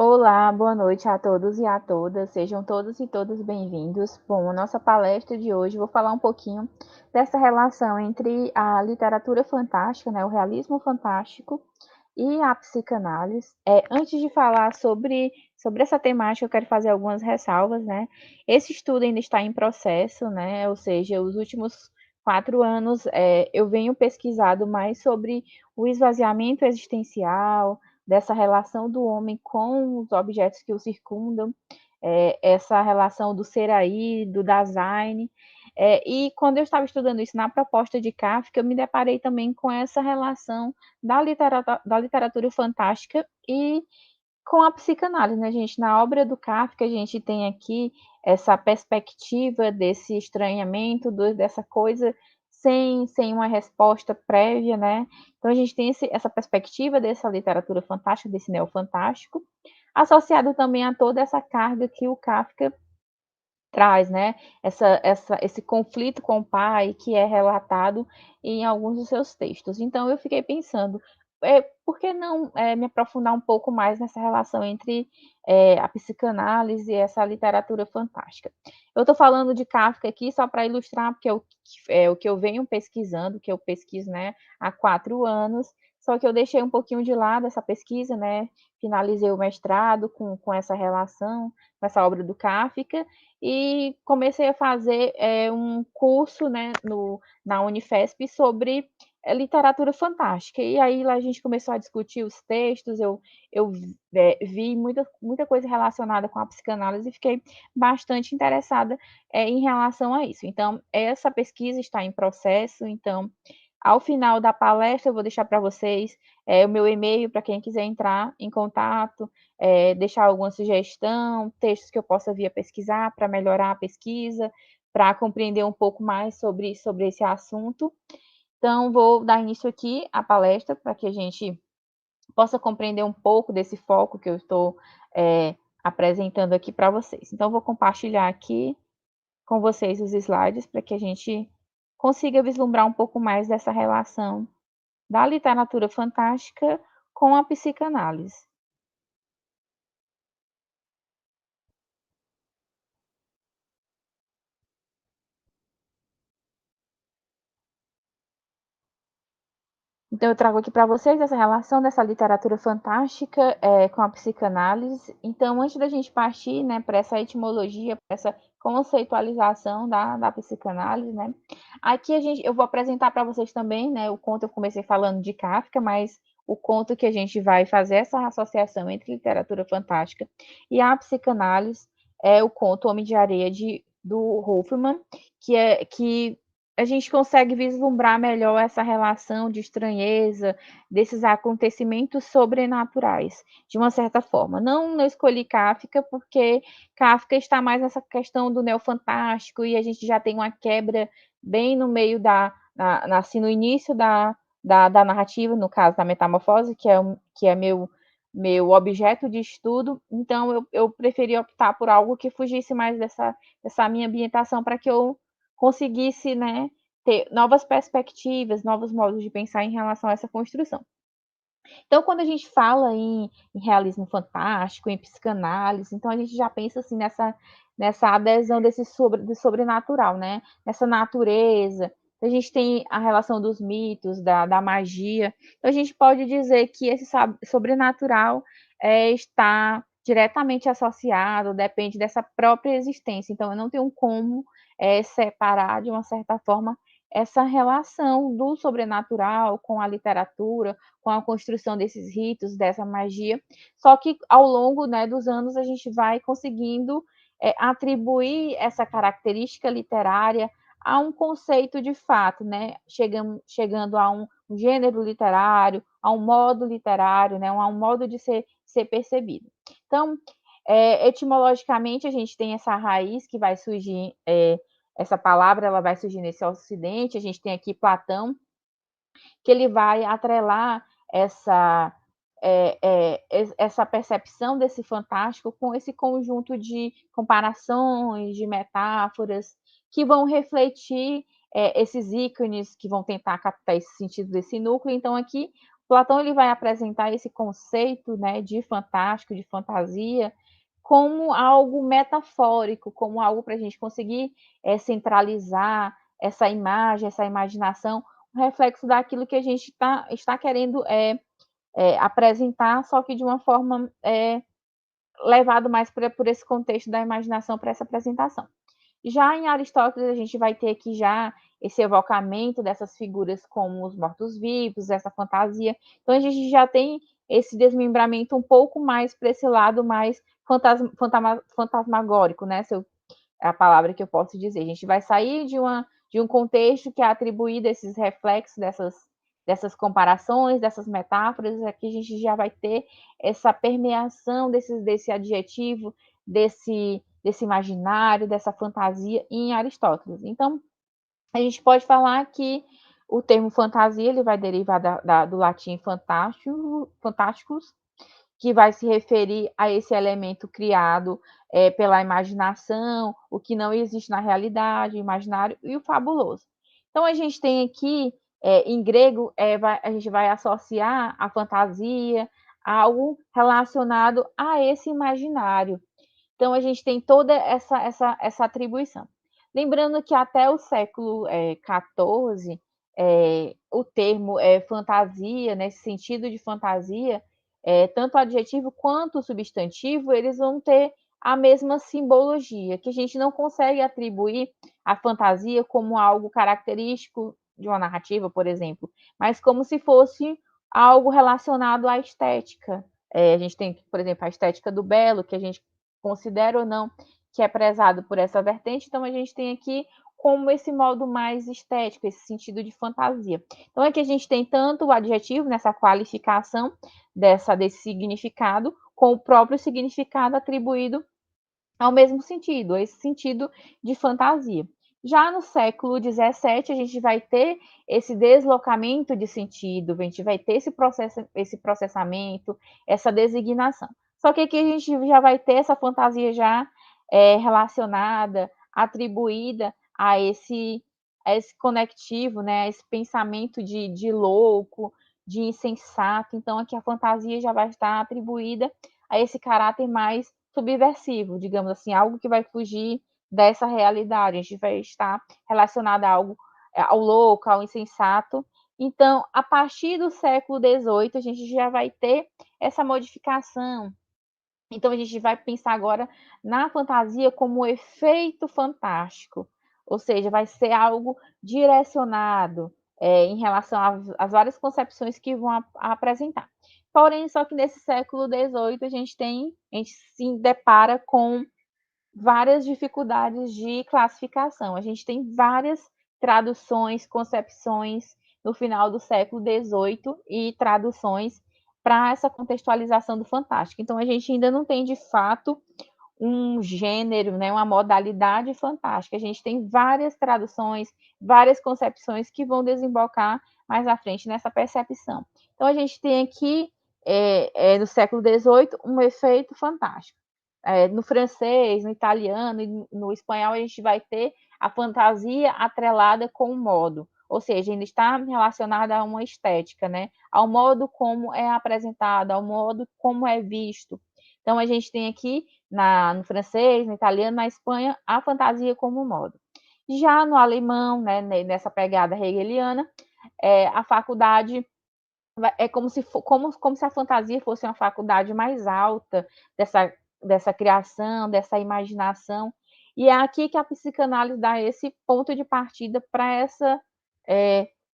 Olá, boa noite a todos e a todas. Sejam todos e todas bem-vindos. Bom, a nossa palestra de hoje, vou falar um pouquinho dessa relação entre a literatura fantástica, né, o realismo fantástico e a psicanálise. Antes de falar sobre essa temática, eu quero fazer algumas ressalvas, né? Esse estudo ainda está em processo, né? Ou seja, os últimos 4 anos eu venho pesquisado mais sobre o esvaziamento existencial, dessa relação do homem com os objetos que o circundam, essa relação do ser aí, do Dasein. E quando eu estava estudando isso na proposta de Kafka, eu me deparei também com essa relação da literatura fantástica e com a psicanálise, né, gente? Na obra do Kafka, a gente tem aqui essa perspectiva desse estranhamento, dessa coisa sem uma resposta prévia, né? Então, a gente tem essa perspectiva dessa literatura fantástica, desse neofantástico, associado também a toda essa carga que o Kafka traz, né? Esse conflito com o pai que é relatado em alguns dos seus textos. Então, eu fiquei pensando, por que não me aprofundar um pouco mais nessa relação entre a psicanálise e essa literatura fantástica? Eu estou falando de Kafka aqui só para ilustrar, porque é o que eu venho pesquisando, que eu pesquiso, né, há 4 anos, só que eu deixei um pouquinho de lado essa pesquisa, né? Finalizei o mestrado com essa relação, com essa obra do Kafka, e comecei a fazer um curso, né, na Unifesp sobre literatura fantástica. E aí lá a gente começou a discutir os textos, eu vi muita coisa relacionada com a psicanálise e fiquei bastante interessada em relação a isso. Então, essa pesquisa está em processo, então, ao final da palestra, eu vou deixar para vocês o meu e-mail para quem quiser entrar em contato, deixar alguma sugestão, textos que eu possa vir a pesquisar para melhorar a pesquisa, para compreender um pouco mais sobre esse assunto. Então, vou dar início aqui à palestra para que a gente possa compreender um pouco desse foco que eu estou apresentando aqui para vocês. Então, vou compartilhar aqui com vocês os slides para que a gente consiga vislumbrar um pouco mais dessa relação da literatura fantástica com a psicanálise. Então, eu trago aqui para vocês essa relação dessa literatura fantástica com a psicanálise. Então, antes da gente partir, né, para essa etimologia, para essa conceitualização da psicanálise, né, aqui eu vou apresentar para vocês também, né, o conto. Eu comecei falando de Kafka, mas o conto que a gente vai fazer essa associação entre literatura fantástica e a psicanálise é o conto Homem de Areia do Hoffmann, que a gente consegue vislumbrar melhor essa relação de estranheza, desses acontecimentos sobrenaturais, de uma certa forma. Não escolhi Kafka, porque Kafka está mais nessa questão do neofantástico, e a gente já tem uma quebra bem no meio assim, no início da narrativa, no caso da metamorfose, que é meu objeto de estudo. Então, eu preferi optar por algo que fugisse mais dessa minha ambientação, para que eu conseguisse, né, ter novas perspectivas, novos modos de pensar em relação a essa construção. Então, quando a gente fala em realismo fantástico, em psicanálise, então a gente já pensa assim nessa adesão do sobrenatural, né? Nessa natureza. A gente tem a relação dos mitos, da magia. Então, a gente pode dizer que esse sobrenatural está diretamente associado, depende dessa própria existência. Então, eu não tenho como separar, de uma certa forma, essa relação do sobrenatural com a literatura, com a construção desses ritos, dessa magia. Só que ao longo, né, dos anos a gente vai conseguindo atribuir essa característica literária a um conceito de fato, né? Chegando a um gênero literário, a um modo literário, né? A um modo de ser percebido. Então, etimologicamente, a gente tem essa raiz que vai surgir, essa palavra ela vai surgir nesse Ocidente. A gente tem aqui Platão, que ele vai atrelar essa percepção desse fantástico com esse conjunto de comparações, de metáforas, que vão refletir esses ícones, que vão tentar captar esse sentido desse núcleo. Então, aqui, Platão ele vai apresentar esse conceito, né, de fantástico, de fantasia, como algo metafórico, como algo para a gente conseguir centralizar essa imagem, essa imaginação, um reflexo daquilo que a gente está querendo apresentar, só que de uma forma levado mais por esse contexto da imaginação para essa apresentação. Já em Aristóteles, a gente vai ter aqui já esse evocamento dessas figuras como os mortos-vivos, essa fantasia. Então, a gente já tem esse desmembramento um pouco mais para esse lado mais fantasmagórico, né? É a palavra que eu posso dizer. A gente vai sair de um contexto que é atribuído a esses reflexos dessas comparações, dessas metáforas, aqui a gente já vai ter essa permeação desse adjetivo, desse imaginário, dessa fantasia em Aristóteles. Então, a gente pode falar que o termo fantasia ele vai derivar do latim fantásticos, que vai se referir a esse elemento criado pela imaginação, o que não existe na realidade, o imaginário e o fabuloso. Então, a gente tem aqui, em grego, a gente vai associar a fantasia a algo relacionado a esse imaginário. Então, a gente tem toda essa atribuição. Lembrando que até o século XIV, o termo fantasia, nesse sentido de fantasia, tanto o adjetivo quanto o substantivo, eles vão ter a mesma simbologia, que a gente não consegue atribuir a fantasia como algo característico de uma narrativa, por exemplo, mas como se fosse algo relacionado à estética. A gente tem, por exemplo, a estética do belo, que a gente considera ou não que é prezado por essa vertente, então a gente tem aqui como esse modo mais estético, esse sentido de fantasia. Então aqui a gente tem tanto o adjetivo nessa qualificação desse significado, com o próprio significado atribuído ao mesmo sentido, a esse sentido de fantasia. Já no século XVII, a gente vai ter esse deslocamento de sentido, a gente vai ter esse processamento, essa designação. Só que aqui a gente já vai ter essa fantasia já relacionada, atribuída a esse conectivo, né, a esse pensamento de louco, de insensato. Então, aqui a fantasia já vai estar atribuída a esse caráter mais subversivo, digamos assim, algo que vai fugir dessa realidade. A gente vai estar relacionado a algo, ao louco, ao insensato. Então, a partir do século XVIII, a gente já vai ter essa modificação. Então, a gente vai pensar agora na fantasia como efeito fantástico, ou seja, vai ser algo direcionado em relação às várias concepções que vão apresentar. Porém, só que nesse século XVIII a gente se depara com várias dificuldades de classificação. A gente tem várias traduções, concepções no final do século XVIII e traduções para essa contextualização do fantástico. Então, a gente ainda não tem, de fato, um gênero, né, uma modalidade fantástica. A gente tem várias traduções, várias concepções que vão desembocar mais à frente nessa percepção. Então, a gente tem aqui, no século XVIII, um efeito fantástico. No francês, no italiano e no espanhol, a gente vai ter a fantasia atrelada com o modo, ou seja, ainda está relacionada a uma estética, né? Ao modo como é apresentado, ao modo como é visto. Então, a gente tem aqui no francês, no italiano, na Espanha, a fantasia como modo. Já no alemão, né, nessa pegada hegeliana, a faculdade é como se a fantasia fosse uma faculdade mais alta dessa criação, dessa imaginação. E é aqui que a psicanálise dá esse ponto de partida para essa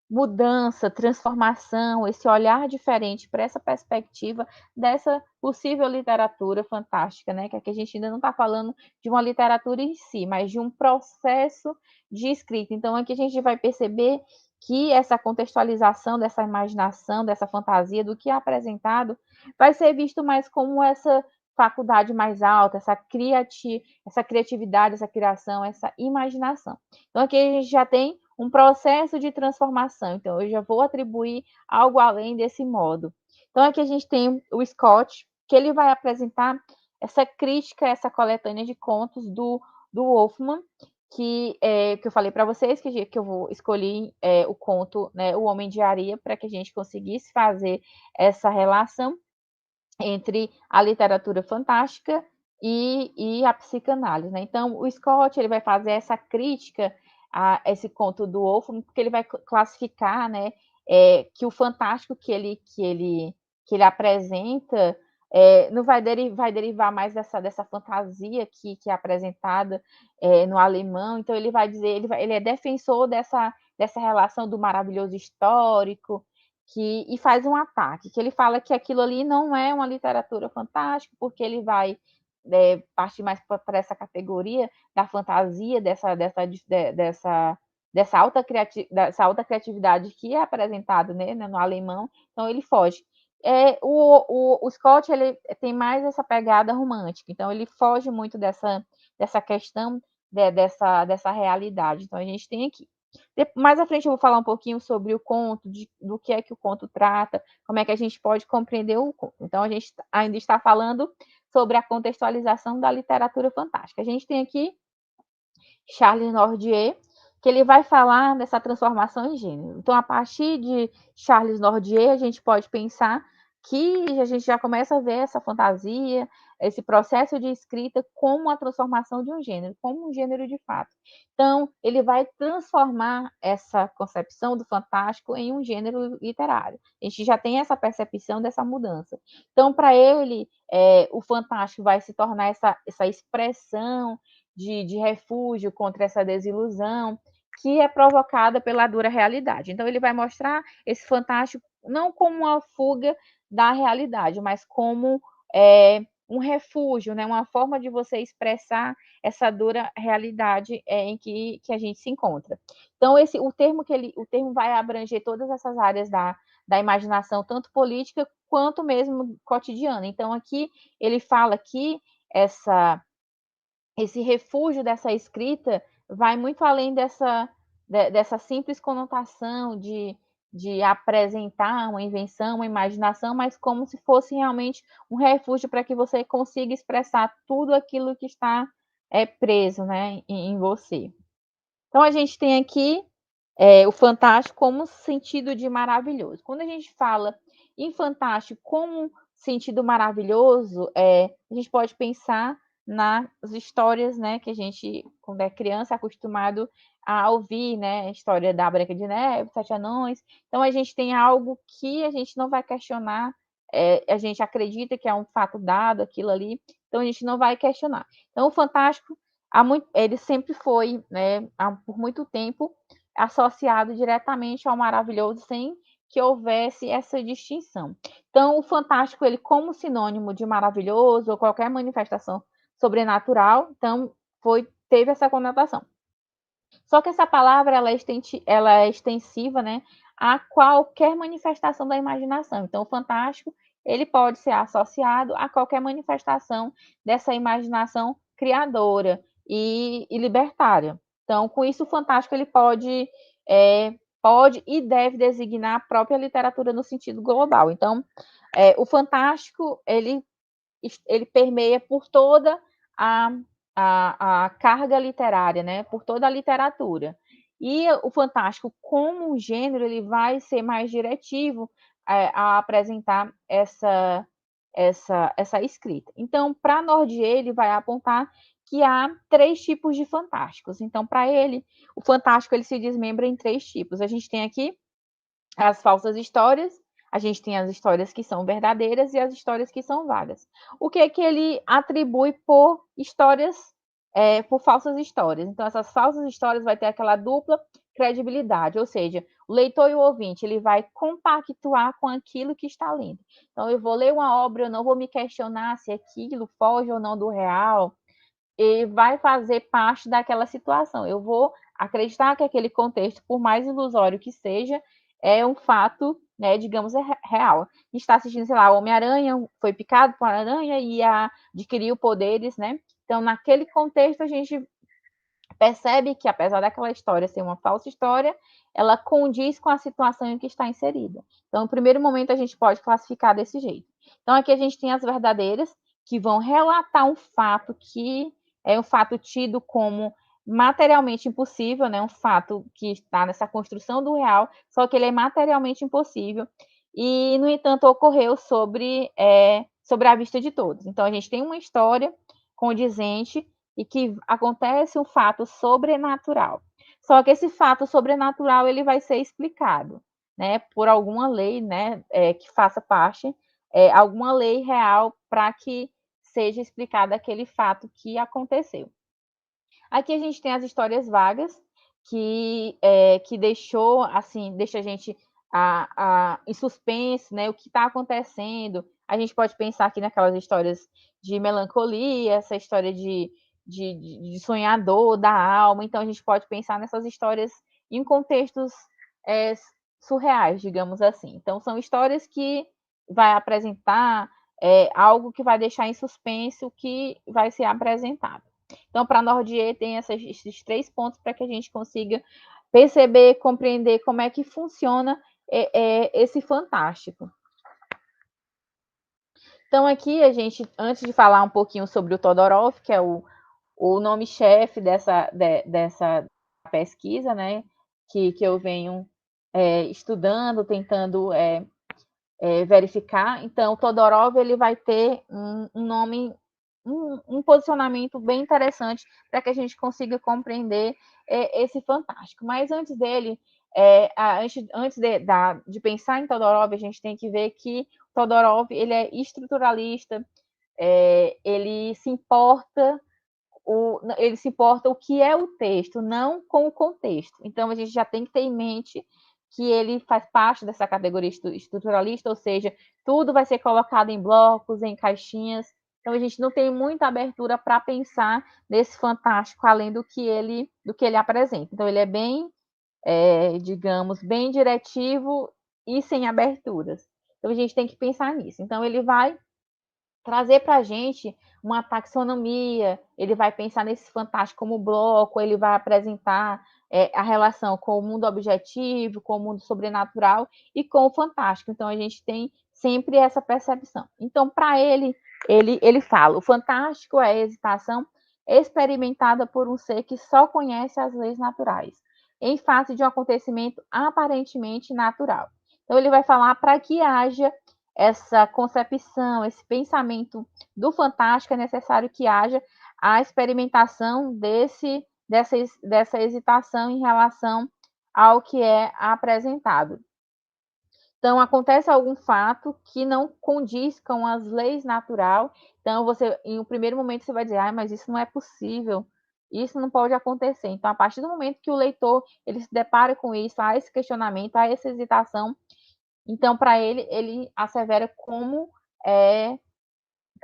mudança, transformação, esse olhar diferente para essa perspectiva dessa possível literatura fantástica, né? Que aqui a gente ainda não está falando de uma literatura em si, mas de um processo de escrita. Então, aqui a gente vai perceber que essa contextualização dessa imaginação, dessa fantasia, do que é apresentado, vai ser visto mais como essa faculdade mais alta, essa criatividade, essa criação, essa imaginação. Então, aqui a gente já tem um processo de transformação. Então, eu já vou atribuir algo além desse modo. Então, aqui a gente tem o Scott, que ele vai apresentar essa crítica, essa coletânea de contos do Wolfman, que eu falei para vocês, que eu vou escolher o conto, né, O Homem de Areia, para que a gente conseguisse fazer essa relação entre a literatura fantástica e a psicanálise, né? Então, o Scott ele vai fazer essa crítica a esse conto do Wolfram, porque ele vai classificar, né, que o fantástico que ele apresenta não vai derivar mais dessa fantasia que é apresentada no alemão. Então, ele vai dizer, ele é defensor dessa relação do maravilhoso histórico, e faz um ataque, que ele fala que aquilo ali não é uma literatura fantástica, porque ele vai partir mais para essa categoria da fantasia, dessa alta criatividade que é apresentada, né, no alemão. Então ele foge. O Scott ele tem mais essa pegada romântica, então ele foge muito dessa questão dessa realidade. Então a gente tem aqui. Mais à frente eu vou falar um pouquinho sobre o conto, do que é que o conto trata, como é que a gente pode compreender o conto. Então, a gente ainda está falando sobre a contextualização da literatura fantástica. A gente tem aqui Charles Nordie, que ele vai falar dessa transformação em gênero. Então, a partir de Charles Nordie, a gente pode pensar que a gente já começa a ver essa fantasia, esse processo de escrita como a transformação de um gênero, como um gênero de fato. Então, ele vai transformar essa concepção do fantástico em um gênero literário. A gente já tem essa percepção dessa mudança. Então, para ele, o fantástico vai se tornar essa expressão de refúgio contra essa desilusão que é provocada pela dura realidade. Então, ele vai mostrar esse fantástico não como uma fuga da realidade, mas como um refúgio, né? Uma forma de você expressar essa dura realidade em que a gente se encontra. Então, o termo vai abranger todas essas áreas da imaginação, tanto política quanto mesmo cotidiana. Então, aqui ele fala que esse refúgio dessa escrita vai muito além dessa simples conotação de apresentar uma invenção, uma imaginação, mas como se fosse realmente um refúgio para que você consiga expressar tudo aquilo que está preso, né, em você. Então, a gente tem aqui o fantástico como sentido de maravilhoso. Quando a gente fala em fantástico como sentido maravilhoso, a gente pode pensar nas histórias, né, que a gente, quando é criança, é acostumado a ouvir, né, a história da Branca de Neve, Sete Anões. Então, a gente tem algo que a gente não vai questionar, a gente acredita que é um fato dado, aquilo ali, então a gente não vai questionar. Então, o fantástico, ele sempre foi, né, por muito tempo, associado diretamente ao maravilhoso, sem que houvesse essa distinção. Então, o fantástico, ele como sinônimo de maravilhoso ou qualquer manifestação sobrenatural, então teve essa conotação. Só que essa palavra ela é extensiva, né, a qualquer manifestação da imaginação. Então, o fantástico ele pode ser associado a qualquer manifestação dessa imaginação criadora e libertária. Então, com isso, o fantástico ele pode e deve designar a própria literatura no sentido global. Então, o fantástico ele permeia por toda a, a carga literária, né? Por toda a literatura. E o fantástico, como gênero, ele vai ser mais diretivo a apresentar essa escrita. Então, para Nordier, ele vai apontar que há 3 tipos de fantásticos. Então, para ele, o fantástico ele se desmembra em 3 tipos. A gente tem aqui as falsas histórias, a gente tem as histórias que são verdadeiras e as histórias que são vagas. O que é que ele atribui por histórias, por falsas histórias? Então, essas falsas histórias vai ter aquela dupla credibilidade, ou seja, o leitor e o ouvinte, ele vai compactuar com aquilo que está lendo. Então, eu vou ler uma obra, eu não vou me questionar se aquilo foge ou não do real, e vai fazer parte daquela situação. Eu vou acreditar que aquele contexto, por mais ilusório que seja, é um fato, né, digamos, real. A gente está assistindo, sei lá, Homem-Aranha foi picado por uma aranha e adquiriu poderes, né? Então, naquele contexto, a gente percebe que, apesar daquela história ser uma falsa história, ela condiz com a situação em que está inserida. Então, no primeiro momento, a gente pode classificar desse jeito. Então, aqui a gente tem as verdadeiras, que vão relatar um fato que é um fato tido como materialmente impossível, né? Um fato que está nessa construção do real, só que ele é materialmente impossível e, no entanto, ocorreu sobre a vista de todos. Então, a gente tem uma história condizente e que acontece um fato sobrenatural. Só que esse fato sobrenatural ele vai ser explicado, né, por alguma lei, né, que faça parte, alguma lei real para que seja explicado aquele fato que aconteceu. Aqui a gente tem as histórias vagas, que deixou, assim, deixa a gente em suspense, né? O que está acontecendo. A gente pode pensar aqui naquelas histórias de melancolia, essa história de sonhador da alma. Então, a gente pode pensar nessas histórias em contextos é, surreais, digamos assim. Então, são histórias que vai apresentar algo que vai deixar em suspense o que vai ser apresentado. Então, para Nordier, tem esses 3 pontos para que a gente consiga perceber, compreender como é que funciona esse fantástico. Então, aqui a gente, antes de falar um pouquinho sobre o Todorov, que é o nome-chefe dessa pesquisa, né, que eu venho estudando, tentando verificar. Então, Todorov ele vai ter um nome, um posicionamento bem interessante para que a gente consiga compreender esse fantástico. Mas antes dele, antes de pensar em Todorov, a gente tem que ver que Todorov ele é estruturalista, ele se importa o que é o texto, não com o contexto. Então, a gente já tem que ter em mente que ele faz parte dessa categoria estruturalista, ou seja, tudo vai ser colocado em blocos, em caixinhas. Então, a gente não tem muita abertura para pensar nesse fantástico, além do que ele apresenta. Então, ele é bem, digamos, bem diretivo e sem aberturas. Então, a gente tem que pensar nisso. Então, ele vai trazer para a gente uma taxonomia, ele vai pensar nesse fantástico como bloco, ele vai apresentar a relação com o mundo objetivo, com o mundo sobrenatural e com o fantástico. Então, a gente tem sempre essa percepção. Então, para ele fala, o fantástico é a hesitação experimentada por um ser que só conhece as leis naturais, em face de um acontecimento aparentemente natural. Então, ele vai falar para que haja essa concepção, esse pensamento do fantástico, é necessário que haja a experimentação dessa hesitação em relação ao que é apresentado. Então, acontece algum fato que não condiz com as leis naturais. Então, em um primeiro momento, você vai dizer, mas isso não é possível, isso não pode acontecer. Então, a partir do momento que o leitor ele se depara com isso, há esse questionamento, há essa hesitação, então, para ele assevera como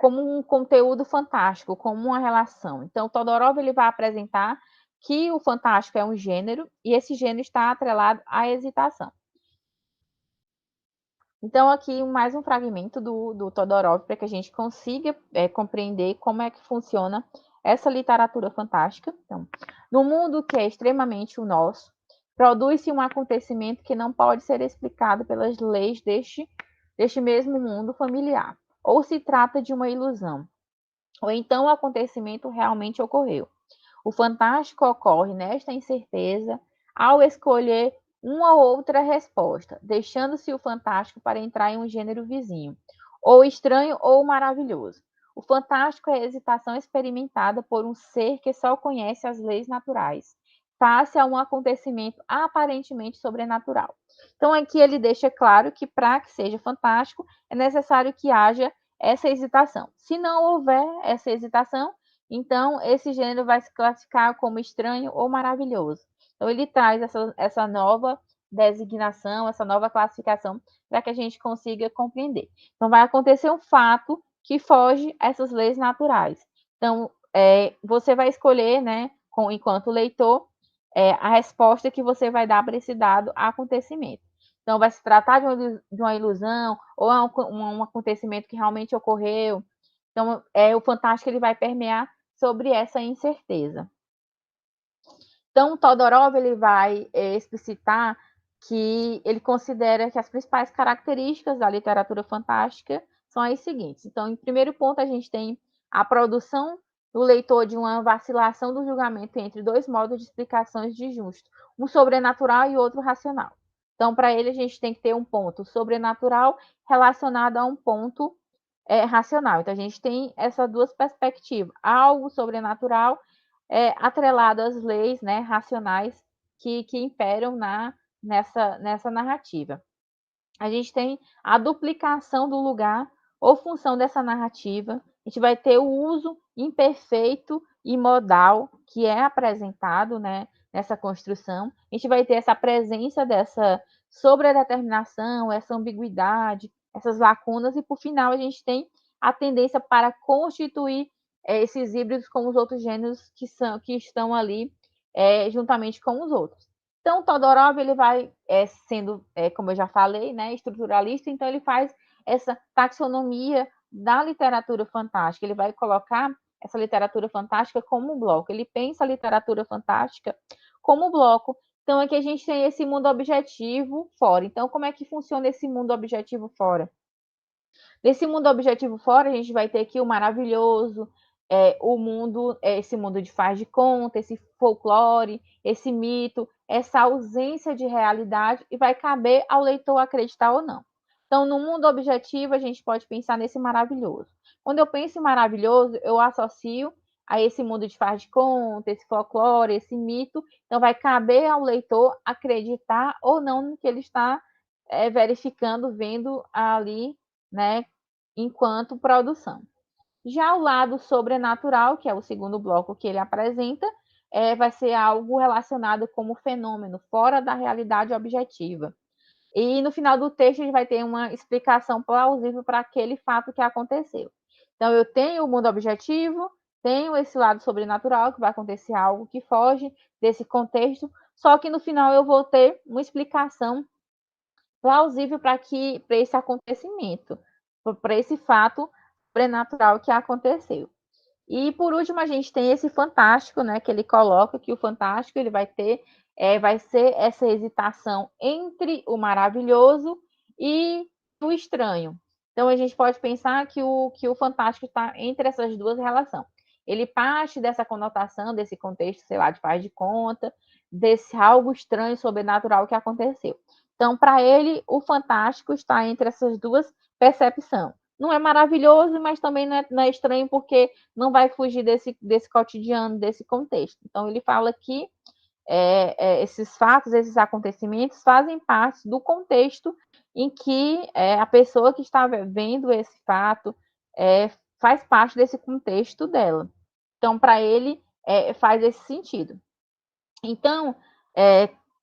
um conteúdo fantástico, como uma relação. Então, Todorov ele vai apresentar que o fantástico é um gênero e esse gênero está atrelado à hesitação. Então, aqui mais um fragmento do Todorov para que a gente consiga compreender como é que funciona essa literatura fantástica. Então, no mundo que é extremamente o nosso, produz-se um acontecimento que não pode ser explicado pelas leis deste mesmo mundo familiar. Ou se trata de uma ilusão, ou então o acontecimento realmente ocorreu. O fantástico ocorre nesta incerteza ao escolher uma ou outra resposta, deixando-se o fantástico para entrar em um gênero vizinho, ou estranho ou maravilhoso. O fantástico é a hesitação experimentada por um ser que só conhece as leis naturais, face a um acontecimento aparentemente sobrenatural. Então, aqui ele deixa claro que para que seja fantástico, é necessário que haja essa hesitação. Se não houver essa hesitação, então esse gênero vai se classificar como estranho ou maravilhoso. Então, ele traz essa nova designação, essa nova classificação, para que a gente consiga compreender. Então, vai acontecer um fato que foge a essas leis naturais. Então, você vai escolher, né, enquanto leitor, a resposta que você vai dar para esse dado acontecimento. Então, vai se tratar de uma ilusão ou um acontecimento que realmente ocorreu. Então, o fantástico ele vai permear sobre essa incerteza. Então, Todorov ele vai explicitar que ele considera que as principais características da literatura fantástica são as seguintes. Então, em primeiro ponto, a gente tem a produção o leitor de uma vacilação do julgamento entre dois modos de explicações de justo, um sobrenatural e outro racional. Então, para ele, a gente tem que ter um ponto sobrenatural relacionado a um ponto racional. Então, a gente tem essas duas perspectivas. Algo sobrenatural atrelado às leis, né, racionais que imperam nessa narrativa. A gente tem a duplicação do lugar ou função dessa narrativa. A gente vai ter o uso imperfeito e modal que é apresentado, né, nessa construção. A gente vai ter essa presença dessa sobredeterminação, essa ambiguidade, essas lacunas, e por final a gente tem a tendência para constituir esses híbridos com os outros gêneros que estão ali juntamente com os outros. Então, Todorov ele vai sendo, como eu já falei, né, estruturalista, então ele faz essa taxonomia da literatura fantástica, ele vai colocar essa literatura fantástica como um bloco, ele pensa a literatura fantástica como bloco. Então, aqui a gente tem esse mundo objetivo fora. Então, como é que funciona esse mundo objetivo fora? Nesse mundo objetivo fora, a gente vai ter aqui o maravilhoso, o mundo, esse mundo de faz de conta, esse folclore, esse mito, essa ausência de realidade, e vai caber ao leitor acreditar ou não. Então, no mundo objetivo, a gente pode pensar nesse maravilhoso. Quando eu penso em maravilhoso, eu associo a esse mundo de faz de conta, esse folclore, esse mito. Então, vai caber ao leitor acreditar ou não no que ele está verificando, vendo ali, né, enquanto produção. Já o lado sobrenatural, que é o segundo bloco que ele apresenta, vai ser algo relacionado como fenômeno, fora da realidade objetiva. E no final do texto, a gente vai ter uma explicação plausível para aquele fato que aconteceu. Então, eu tenho o mundo objetivo, tenho esse lado sobrenatural, que vai acontecer algo que foge desse contexto, só que no final eu vou ter uma explicação plausível para esse acontecimento, para esse fato prenatural que aconteceu. E por último, a gente tem esse fantástico, né, que ele coloca que o fantástico ele vai ser essa hesitação entre o maravilhoso e o estranho. Então a gente pode pensar que o fantástico está entre essas duas relações. Ele parte dessa conotação, desse contexto, sei lá, de faz de conta, desse algo estranho, sobrenatural que aconteceu. Então, para ele, o fantástico está entre essas duas percepções. Não é maravilhoso, mas também não é estranho, porque não vai fugir desse cotidiano, desse contexto. Então, ele fala que esses fatos, esses acontecimentos fazem parte do contexto em que a pessoa que está vendo esse fato faz parte desse contexto dela. Então, para ele, faz esse sentido. Então,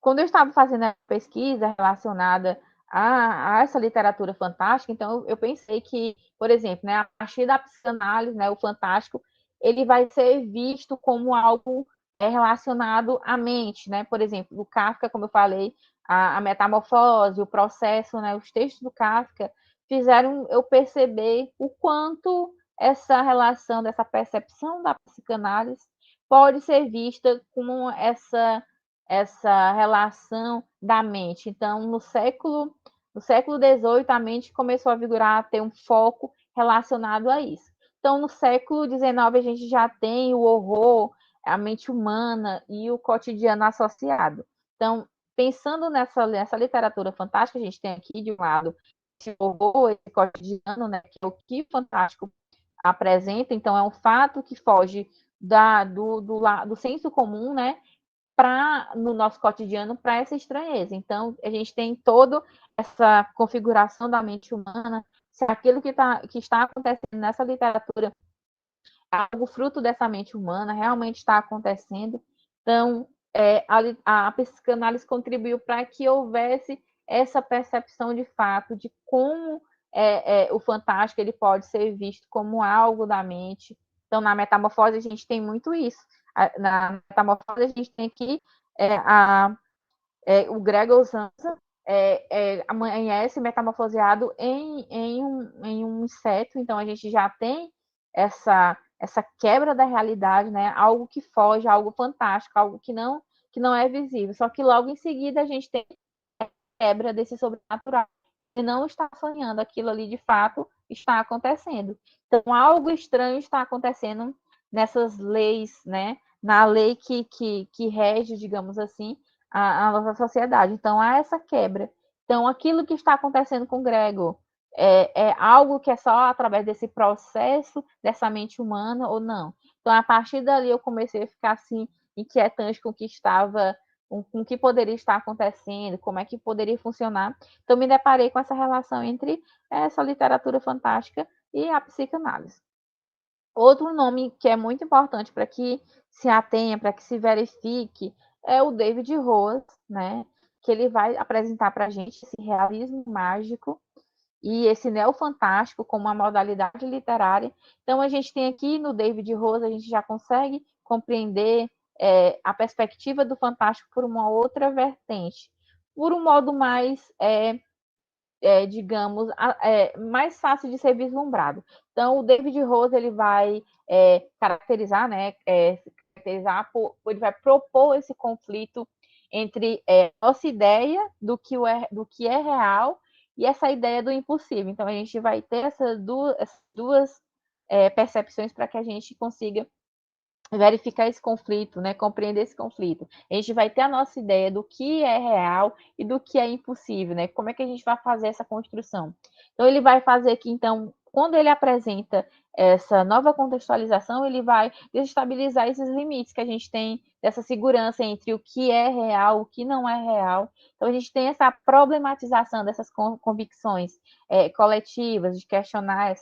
quando eu estava fazendo a pesquisa relacionada a essa literatura fantástica, então eu pensei que, por exemplo, né, a partir da psicanálise, né, o fantástico, ele vai ser visto como algo relacionado à mente, né? Por exemplo, o Kafka, como eu falei, a metamorfose, o processo, né, os textos do Kafka fizeram eu perceber o quanto essa relação, dessa percepção da psicanálise pode ser vista como essa relação da mente. Então, no século XVIII, a mente começou a vigorar, a ter um foco relacionado a isso. Então, no século XIX, a gente já tem o horror, a mente humana e o cotidiano associado. Então, pensando nessa literatura fantástica, a gente tem aqui, de um lado, esse horror, esse cotidiano, né, que é o que o fantástico apresenta. Então, é um fato que foge do senso comum, né, no nosso cotidiano, para essa estranheza. Então, a gente tem toda essa configuração da mente humana, se aquilo que está acontecendo nessa literatura é algo fruto dessa mente humana, realmente está acontecendo. Então, a psicanálise contribuiu para que houvesse essa percepção de fato de como o fantástico ele pode ser visto como algo da mente. Então, na metamorfose, a gente tem muito isso. Na metamorfose, a gente tem aqui o Gregor Samsa amanhece metamorfoseado em um inseto. Então, a gente já tem essa quebra da realidade, né? Algo que foge, algo fantástico, algo que não é visível. Só que logo em seguida a gente tem a quebra desse sobrenatural. E não está sonhando, aquilo ali de fato está acontecendo. Então, algo estranho está acontecendo nessas leis, né? Na lei que rege, digamos assim, a nossa sociedade. Então, há essa quebra. Então, aquilo que está acontecendo com o Gregor é algo que é só através desse processo dessa mente humana ou não? Então, a partir dali, eu comecei a ficar assim, inquietante com o que estava, com o que poderia estar acontecendo, como é que poderia funcionar. Então, me deparei com essa relação entre essa literatura fantástica e a psicanálise. Outro nome que é muito importante para que se atenha, para que se verifique, é o David Rose, né? Que ele vai apresentar para a gente esse realismo mágico e esse neofantástico como uma modalidade literária. Então, a gente tem aqui no David Rose, a gente já consegue compreender a perspectiva do fantástico por uma outra vertente, por um modo mais digamos, mais fácil de ser vislumbrado. Então, o David Rose ele vai caracterizar, né, ele vai propor esse conflito entre nossa ideia do que é real e essa ideia do impossível. Então, a gente vai ter essas duas percepções para que a gente consiga verificar esse conflito, né? Compreender esse conflito. A gente vai ter a nossa ideia do que é real e do que é impossível, né? Como é que a gente vai fazer essa construção? Então, ele vai fazer que, então, quando ele apresenta essa nova contextualização, ele vai desestabilizar esses limites que a gente tem dessa segurança entre o que é real, o que não é real. Então, a gente tem essa problematização dessas convicções coletivas, de questionar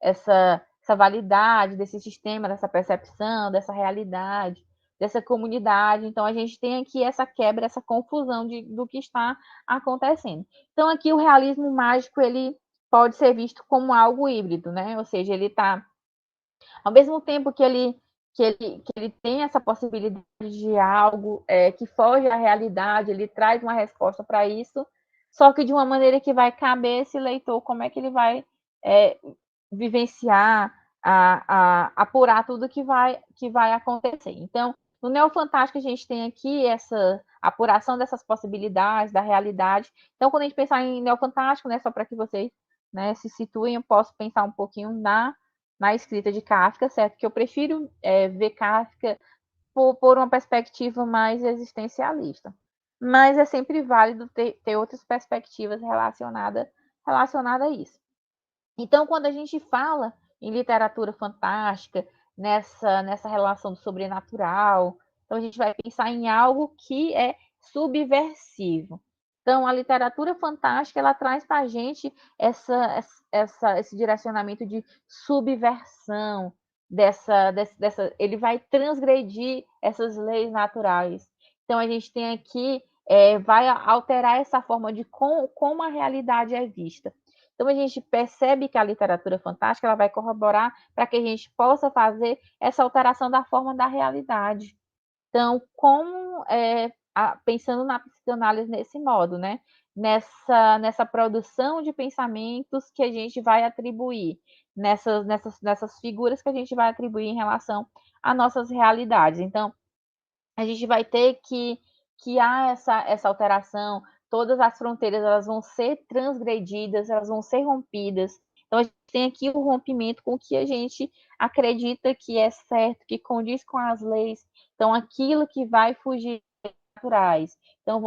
essa validade desse sistema, dessa percepção, dessa realidade, dessa comunidade. Então, a gente tem aqui essa quebra, essa confusão do que está acontecendo. Então, aqui o realismo mágico, ele pode ser visto como algo híbrido, né? Ou seja, ele está, ao mesmo tempo que ele tem essa possibilidade de algo que foge à realidade, ele traz uma resposta para isso, só que de uma maneira que vai caber esse leitor, como é que ele vai vivenciar, apurar tudo que vai acontecer. Então, no Neofantástico, a gente tem aqui essa apuração dessas possibilidades, da realidade. Então, quando a gente pensar em Neofantástico, né, só para que vocês, né, se situem, eu posso pensar um pouquinho na escrita de Kafka, certo? Que eu prefiro ver Kafka por uma perspectiva mais existencialista. Mas é sempre válido ter outras perspectivas relacionadas a isso. Então, quando a gente fala em literatura fantástica, nessa relação do sobrenatural, então a gente vai pensar em algo que é subversivo. Então, a literatura fantástica, ela traz para a gente esse direcionamento de subversão, ele vai transgredir essas leis naturais. Então, a gente tem aqui, vai alterar essa forma de como a realidade é vista. Então, a gente percebe que a literatura fantástica ela vai corroborar para que a gente possa fazer essa alteração da forma da realidade. Então, pensando na psicanálise nesse modo, né? Nessa produção de pensamentos que a gente vai atribuir, nessas figuras que a gente vai atribuir em relação às nossas realidades. Então, a gente vai ter que há essa alteração, todas as fronteiras elas vão ser transgredidas, elas vão ser rompidas. Então, a gente tem aqui o rompimento com o que a gente acredita que é certo, que condiz com as leis. Então, aquilo que vai fugir naturais. Então,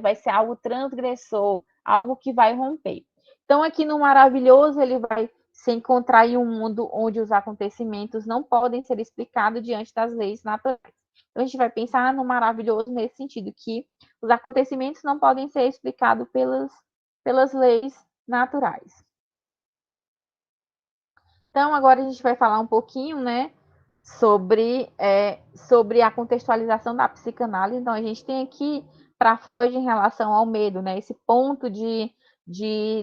vai ser algo transgressor, algo que vai romper. Então, aqui no Maravilhoso, ele vai se encontrar em um mundo onde os acontecimentos não podem ser explicados diante das leis naturais. Então, a gente vai pensar no Maravilhoso nesse sentido, que os acontecimentos não podem ser explicados pelas leis naturais. Então, agora a gente vai falar um pouquinho, né, sobre a contextualização da psicanálise. Então, a gente tem aqui, para Freud, em relação ao medo, né, esse ponto de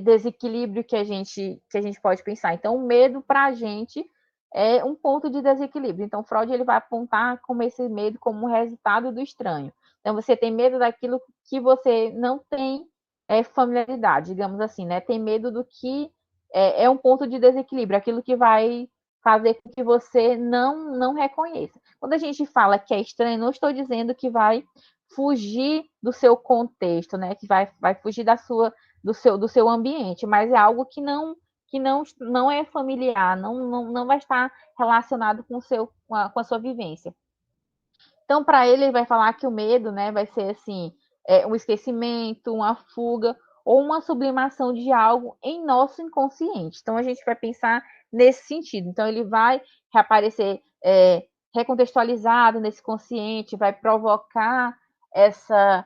desequilíbrio que a gente pode pensar. Então, o medo, para a gente, é um ponto de desequilíbrio. Então, Freud ele vai apontar como esse medo como um resultado do estranho. Então, você tem medo daquilo que você não tem familiaridade, digamos assim, né? Tem medo do que é um ponto de desequilíbrio, aquilo que vai fazer com que você não reconheça. Quando a gente fala que é estranho, não estou dizendo que vai fugir do seu contexto, né? Que vai fugir do seu ambiente, mas é algo que não é familiar, não vai estar relacionado com a sua vivência. Então, para ele vai falar que o medo, né, vai ser assim, um esquecimento, uma fuga ou uma sublimação de algo em nosso inconsciente. Então, a gente vai pensar nesse sentido. Então, ele vai reaparecer recontextualizado nesse consciente, vai provocar essa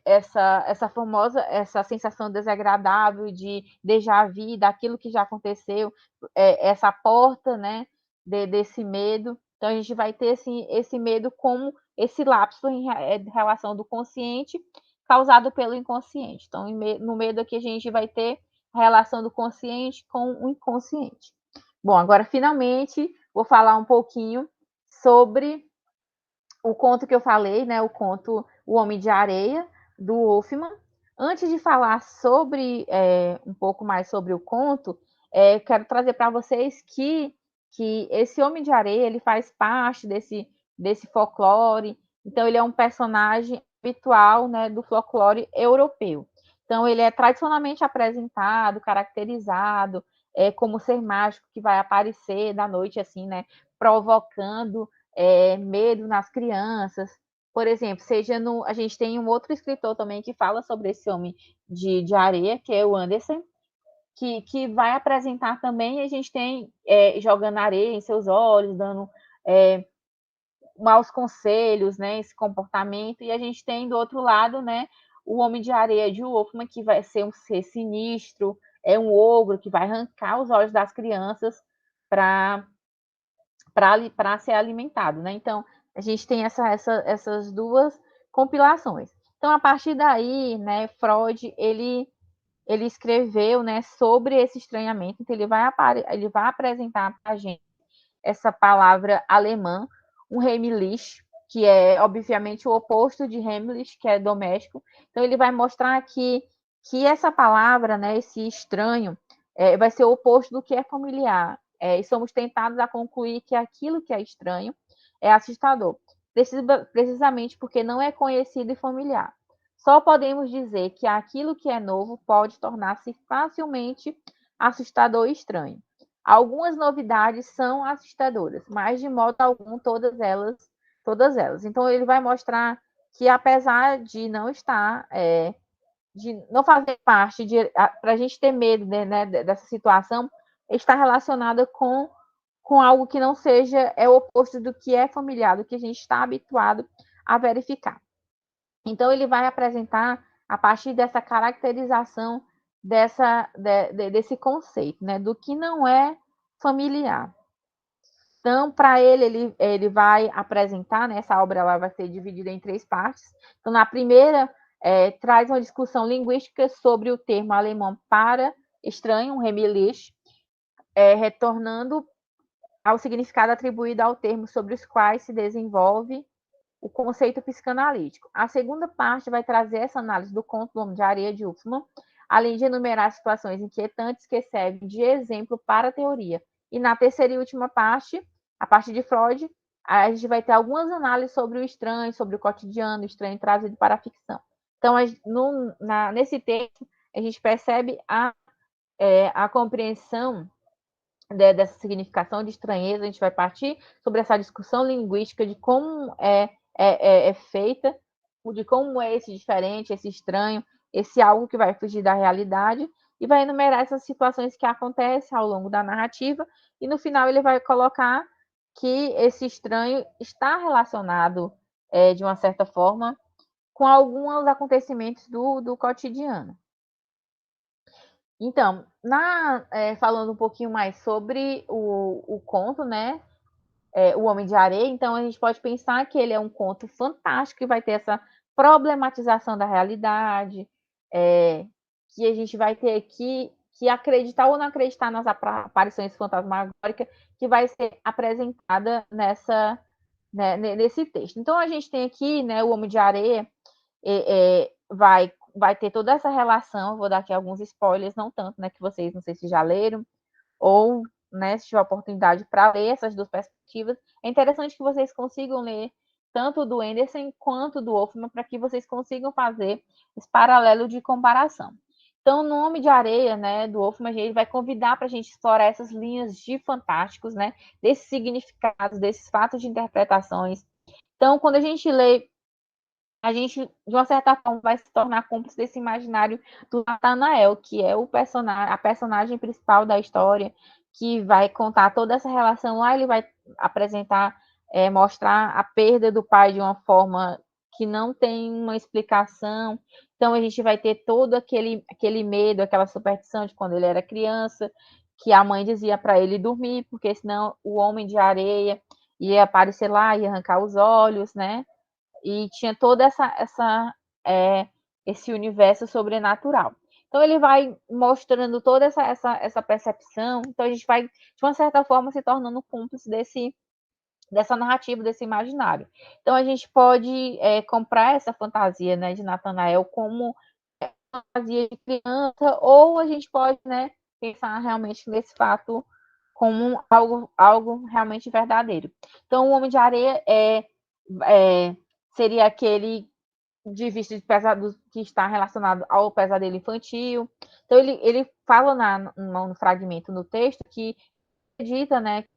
essa famosa, essa sensação desagradável de déjà vu, daquilo que já aconteceu, essa porta, né, desse medo. Então, a gente vai ter assim, esse medo como esse lapso em relação do consciente causado pelo inconsciente. Então, no medo aqui, a gente vai ter a relação do consciente com o inconsciente. Bom, agora, finalmente, vou falar um pouquinho sobre o conto que eu falei, né, o conto O Homem de Areia, do Wolfman. Antes de falar sobre um pouco mais sobre o conto, quero trazer para vocês que esse Homem de Areia ele faz parte desse folclore. Então, ele é um personagem habitual, né, do folclore europeu. Então, ele é tradicionalmente apresentado, caracterizado como ser mágico que vai aparecer da noite, assim, né, provocando medo nas crianças. Por exemplo, a gente tem um outro escritor também que fala sobre esse homem de areia, que é o Anderson, que vai apresentar também, a gente tem jogando areia em seus olhos, dando maus conselhos, né, esse comportamento, e a gente tem do outro lado, né, o Homem de Areia de Wolfman, que vai ser um ser sinistro, é um ogro que vai arrancar os olhos das crianças para ser alimentado, né? Então, a gente tem essas duas compilações. Então, a partir daí, né, Freud, ele escreveu, né, sobre esse estranhamento, então ele vai apresentar para a gente essa palavra alemã, um Heimlich, que é, obviamente, o oposto de Heimlich, que é doméstico. Então, ele vai mostrar que essa palavra, né, esse estranho, vai ser o oposto do que é familiar. E somos tentados a concluir que aquilo que é estranho é assustador, precisamente porque não é conhecido e familiar. Só podemos dizer que aquilo que é novo pode tornar-se facilmente assustador e estranho. Algumas novidades são assustadoras, mas de modo algum todas elas. Então ele vai mostrar que apesar de não estar, de não fazer parte para a gente ter medo, né, dessa situação, está relacionada com algo que não seja o oposto do que é familiar, do que a gente está habituado a verificar. Então ele vai apresentar a partir dessa caracterização desse conceito, né, do que não é familiar. Então, para ele vai apresentar, né, essa obra ela vai ser dividida em 3 partes. Então, na primeira, traz uma discussão linguística sobre o termo alemão para estranho, um Heimlich, retornando ao significado atribuído ao termo sobre os quais se desenvolve o conceito psicanalítico. A segunda parte vai trazer essa análise do conto do Homem de Areia de Uffman, além de enumerar situações inquietantes que servem de exemplo para a teoria. E na terceira e última parte, a parte de Freud, a gente vai ter algumas análises sobre o estranho, sobre o cotidiano, o estranho trazido para a ficção. Então, nesse texto, a gente percebe a compreensão dessa significação de estranheza, a gente vai partir sobre essa discussão linguística de como é feita, de como é esse diferente, esse estranho, esse algo que vai fugir da realidade, e vai enumerar essas situações que acontecem ao longo da narrativa, e no final ele vai colocar que esse estranho está relacionado, de uma certa forma, com alguns acontecimentos do cotidiano. Então, falando um pouquinho mais sobre o conto, né? O Homem de Areia, então a gente pode pensar que ele é um conto fantástico que vai ter essa problematização da realidade, que a gente vai ter que acreditar ou não acreditar nas aparições fantasmagóricas que vai ser apresentada nesse texto. Então a gente tem aqui, né, o Homem de Areia vai ter toda essa relação, vou dar aqui alguns spoilers, não tanto, né, que vocês não sei se já leram, ou, né, se tiver oportunidade para ler essas duas perspectivas, é interessante que vocês consigam ler tanto do Anderson quanto do Wolfman, para que vocês consigam fazer esse paralelo de comparação. Então, no Homem de Areia, né, do Wolfman, ele vai convidar para a gente explorar essas linhas de fantásticos, né, desses significados, desses fatos de interpretações. Então, quando a gente lê, a gente, de uma certa forma, vai se tornar cúmplice desse imaginário do Nathanael, que é a personagem principal da história, que vai contar toda essa relação. Lá ele vai apresentar, mostrar a perda do pai de uma forma que não tem uma explicação. Então, a gente vai ter todo aquele medo, aquela superstição de quando ele era criança, que a mãe dizia para ele dormir, porque senão o homem de areia ia aparecer lá, ia arrancar os olhos, né? E tinha toda esse universo sobrenatural. Então ele vai mostrando toda essa percepção. Então a gente vai, de uma certa forma, se tornando cúmplice dessa narrativa, desse imaginário. Então a gente pode comprar essa fantasia, né, de Nathanael como fantasia de criança, ou a gente pode, né, pensar realmente nesse fato como algo realmente verdadeiro. Então o Homem de Areia seria aquele de vista de pesadelo que está relacionado ao pesadelo infantil. Então, ele fala no fragmento no texto que acredita, né, que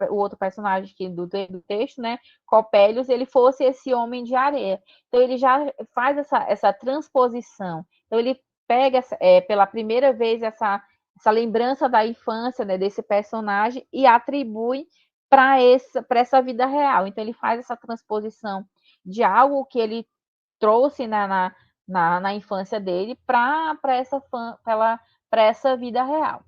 o outro personagem do texto, né, Copélios, ele fosse esse homem de areia. Então, ele já faz essa transposição. Então, ele pega pela primeira vez essa lembrança da infância, né, desse personagem e atribui para essa vida real. Então, ele faz essa transposição de algo que ele trouxe na infância dele para essa vida real.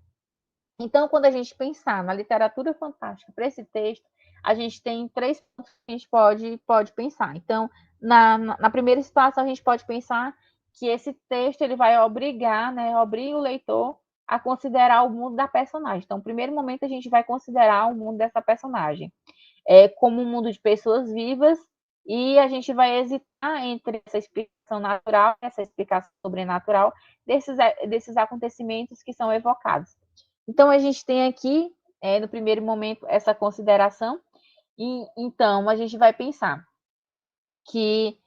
Então, quando a gente pensar na literatura fantástica para esse texto, a gente tem 3 pontos que a gente pode pensar. Então, na primeira situação, a gente pode pensar que esse texto ele vai obrigar, né, o leitor a considerar o mundo da personagem. Então, no primeiro momento, a gente vai considerar o mundo dessa personagem como um mundo de pessoas vivas, e a gente vai hesitar entre essa explicação natural, essa explicação sobrenatural desses acontecimentos que são evocados. Então, a gente tem aqui, no primeiro momento, essa consideração, e então a gente vai pensar que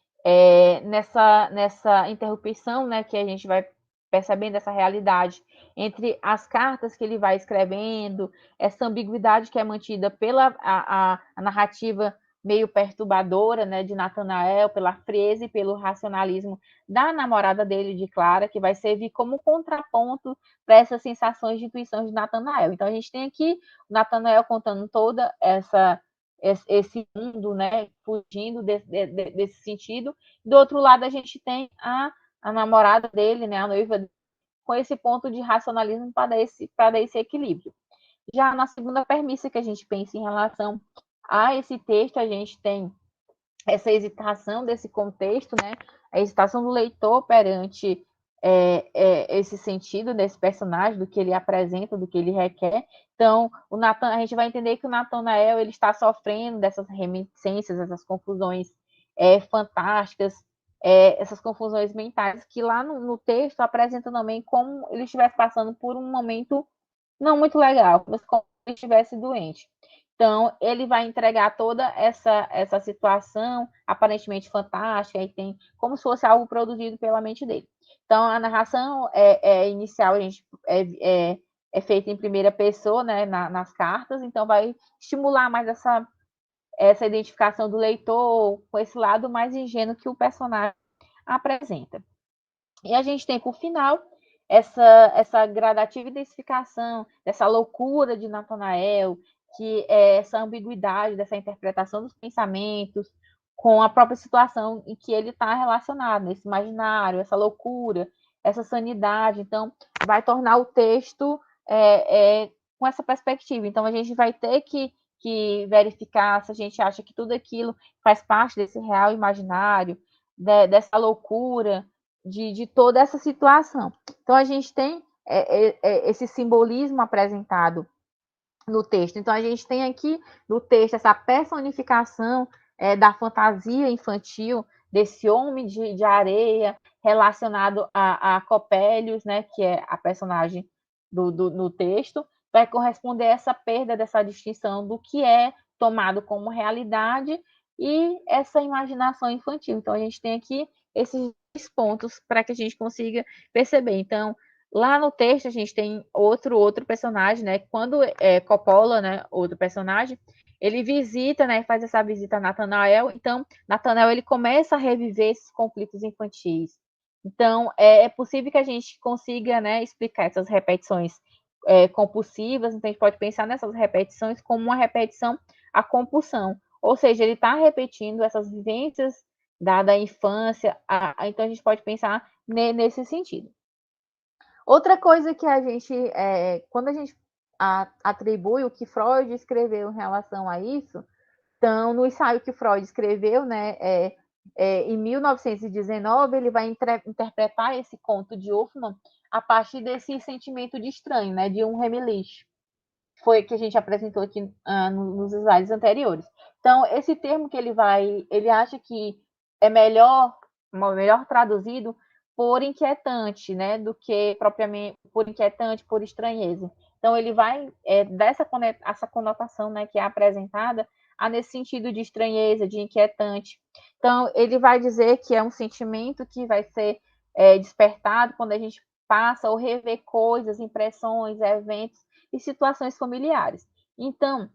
nessa interrupção, né, que a gente vai percebendo essa realidade entre as cartas que ele vai escrevendo, essa ambiguidade que é mantida pela a narrativa meio perturbadora, né, de Nathanael, pela frieza e pelo racionalismo da namorada dele, de Clara, que vai servir como contraponto para essas sensações de intuição de Nathanael. Então, a gente tem aqui o Nathanael contando toda esse mundo, né, fugindo desse sentido. Do outro lado, a gente tem a namorada dele, né, a noiva, com esse ponto de racionalismo para dar esse equilíbrio. Já na segunda premissa que a gente pensa em relação a esse texto, a gente tem essa hesitação desse contexto, né, a hesitação do leitor perante esse sentido desse personagem, do que ele apresenta, do que ele requer. Então, a gente vai entender que o Nathanael ele está sofrendo dessas reminiscências, essas confusões fantásticas, essas confusões mentais, que lá no texto apresenta também como ele estivesse passando por um momento não muito legal, mas como se ele estivesse doente. Então, ele vai entregar toda essa situação aparentemente fantástica, e tem como se fosse algo produzido pela mente dele. Então, a narração inicial a gente é feita em primeira pessoa, né, nas cartas, então vai estimular mais essa identificação do leitor com esse lado mais ingênuo que o personagem apresenta. E a gente tem, por final, essa gradativa identificação, essa loucura de Natanael, que é essa ambiguidade dessa interpretação dos pensamentos com a própria situação em que ele está relacionado, esse imaginário, essa loucura, essa sanidade. Então, vai tornar o texto com essa perspectiva. Então, a gente vai ter que verificar se a gente acha que tudo aquilo faz parte desse real imaginário, dessa loucura, de toda essa situação. Então, a gente tem esse simbolismo apresentado no texto. Então, a gente tem aqui no texto essa personificação da fantasia infantil, desse homem de areia relacionado a Copélios, né, que é a personagem no texto, vai corresponder a essa perda dessa distinção do que é tomado como realidade e essa imaginação infantil. Então, a gente tem aqui esses pontos para que a gente consiga perceber. Então, lá no texto a gente tem outro personagem, né? Quando Coppola, né, outro personagem, ele visita, né, faz essa visita a Nathanael. Então, Nathanael ele começa a reviver esses conflitos infantis. Então, é possível que a gente consiga, né, explicar essas repetições compulsivas. Então, a gente pode pensar nessas repetições como uma repetição à compulsão. Ou seja, ele está repetindo essas vivências da infância. Então, a gente pode pensar nesse sentido. Outra coisa que a gente, quando a gente atribui o que Freud escreveu em relação a isso, então, no ensaio que Freud escreveu, né, em 1919, ele vai interpretar esse conto de Hoffmann a partir desse sentimento de estranho, né, de um Heimlich, foi que a gente apresentou aqui nos slides anteriores. Então, esse termo que ele acha que é melhor traduzido por inquietante, né, do que propriamente por inquietante, por estranheza. Então, ele vai dessa essa conotação, né, que é apresentada, nesse sentido de estranheza, de inquietante. Então, ele vai dizer que é um sentimento que vai ser despertado quando a gente passa ou revê coisas, impressões, eventos e situações familiares. Então,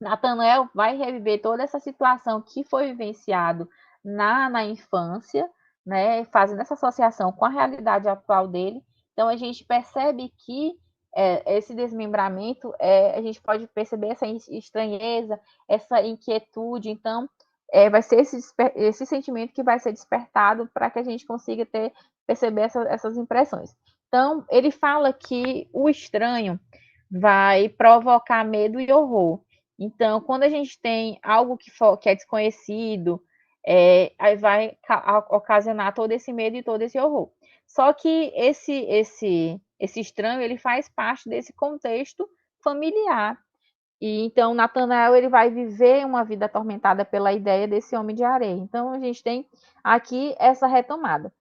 Nathanael vai reviver toda essa situação que foi vivenciado na infância, né, fazendo essa associação com a realidade atual dele. Então, a gente percebe que esse desmembramento, a gente pode perceber essa estranheza, essa inquietude. Então, vai ser esse sentimento que vai ser despertado para que a gente consiga perceber essas impressões. Então, ele fala que o estranho vai provocar medo e horror. Então, quando a gente tem algo que é desconhecido, aí vai ocasionar todo esse medo e todo esse horror. Só que esse estranho, ele faz parte desse contexto familiar. E então, Natanael, ele vai viver uma vida atormentada pela ideia desse homem de areia. Então, a gente tem aqui essa retomada.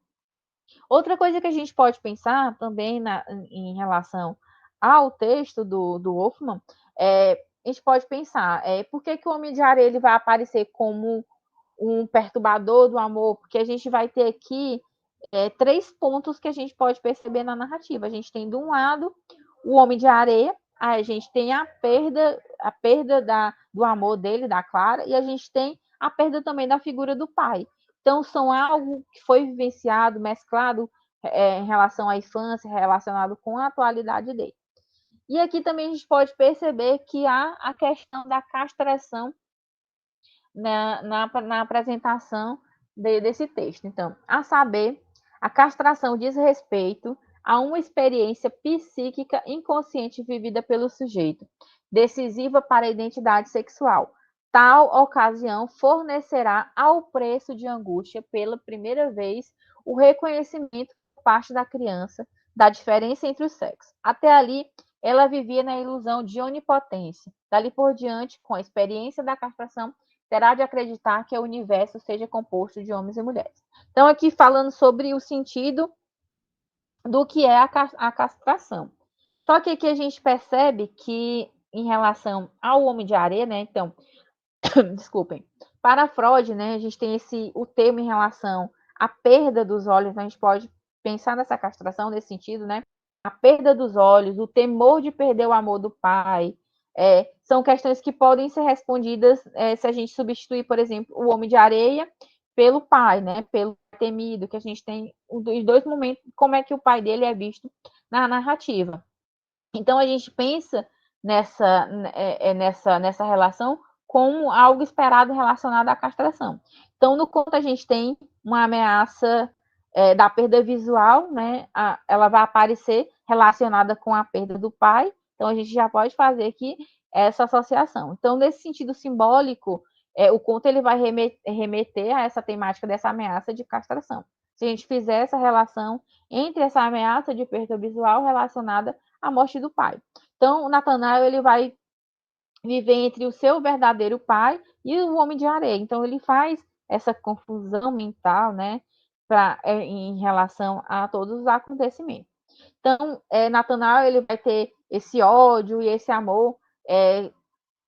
Outra coisa que a gente pode pensar também em relação ao texto do Hoffmann, a gente pode pensar, por que o Homem de Areia ele vai aparecer como um perturbador do amor? Porque a gente vai ter aqui 3 pontos que a gente pode perceber na narrativa. A gente tem, de um lado, o Homem de Areia, a gente tem a perda do amor dele, da Clara, e a gente tem a perda também da figura do pai. Então, são algo que foi vivenciado, mesclado em relação à infância, relacionado com a atualidade dele. E aqui também a gente pode perceber que há a questão da castração na apresentação desse texto. Então, a saber, a castração diz respeito a uma experiência psíquica inconsciente vivida pelo sujeito, decisiva para a identidade sexual. Tal ocasião fornecerá ao preço de angústia pela primeira vez o reconhecimento por parte da criança da diferença entre os sexos. Até ali, ela vivia na ilusão de onipotência. Dali por diante, com a experiência da castração, terá de acreditar que o universo seja composto de homens e mulheres. Então, aqui falando sobre o sentido do que é a castração. Só que aqui a gente percebe que, em relação ao homem de areia, né? Então, desculpem, para Freud, né, a gente tem o termo em relação à perda dos olhos, a gente pode pensar nessa castração nesse sentido, né? A perda dos olhos, o temor de perder o amor do pai, são questões que podem ser respondidas se a gente substituir, por exemplo, o homem de areia pelo pai, né? Pelo temido, que a gente tem os 2 momentos, como é que o pai dele é visto na narrativa. Então, a gente pensa nessa relação como algo esperado relacionado à castração. Então, no conto, a gente tem uma ameaça da perda visual, né? Ela vai aparecer relacionada com a perda do pai. Então, a gente já pode fazer aqui essa associação. Então, nesse sentido simbólico, o conto ele vai remeter a essa temática dessa ameaça de castração. Se a gente fizer essa relação entre essa ameaça de perda visual relacionada à morte do pai. Então, o Natanael ele vai viver entre o seu verdadeiro pai e o homem de areia. Então, ele faz essa confusão mental, né, em relação a todos os acontecimentos. Então, Natanael ele vai ter esse ódio e esse amor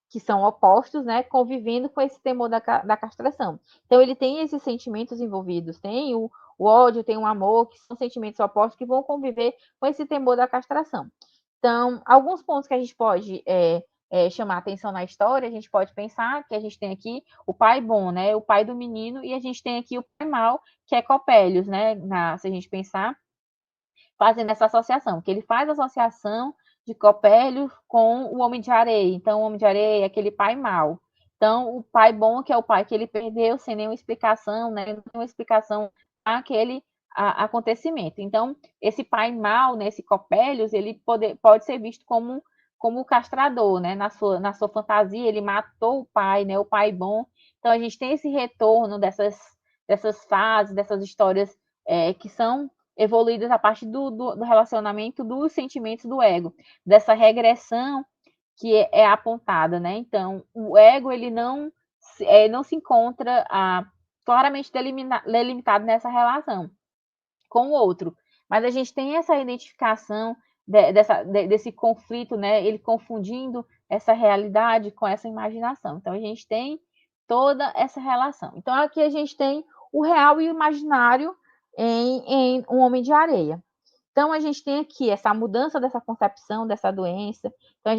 que são opostos, né, convivendo com esse temor da castração. Então, ele tem esses sentimentos envolvidos, tem o ódio, tem o amor, que são sentimentos opostos que vão conviver com esse temor da castração. Então, alguns pontos que a gente pode chamar atenção na história, a gente pode pensar que a gente tem aqui o pai bom, né, o pai do menino, e a gente tem aqui o pai mau, que é Copélios, né, se a gente pensar, fazendo essa associação, que ele faz a associação de Copélios com o Homem de Areia. Então, o Homem de Areia é aquele pai mau. Então, o pai bom, que é o pai que ele perdeu sem nenhuma explicação, né, não tem uma explicação aquele acontecimento. Então, esse pai mau, né, esse Copélios, ele pode ser visto como o castrador, né, na sua fantasia, ele matou o pai, né, o pai bom. Então, a gente tem esse retorno dessas fases, dessas histórias que são evoluídas a partir do relacionamento dos sentimentos do ego, dessa regressão que é apontada, né? Então, o ego ele não se encontra claramente delimitado nessa relação com o outro, mas a gente tem essa identificação desse conflito, né? Ele confundindo essa realidade com essa imaginação. Então, a gente tem toda essa relação. Então, aqui a gente tem o real e o imaginário em Um Homem de Areia. Então, a gente tem aqui essa mudança dessa concepção dessa doença. Então,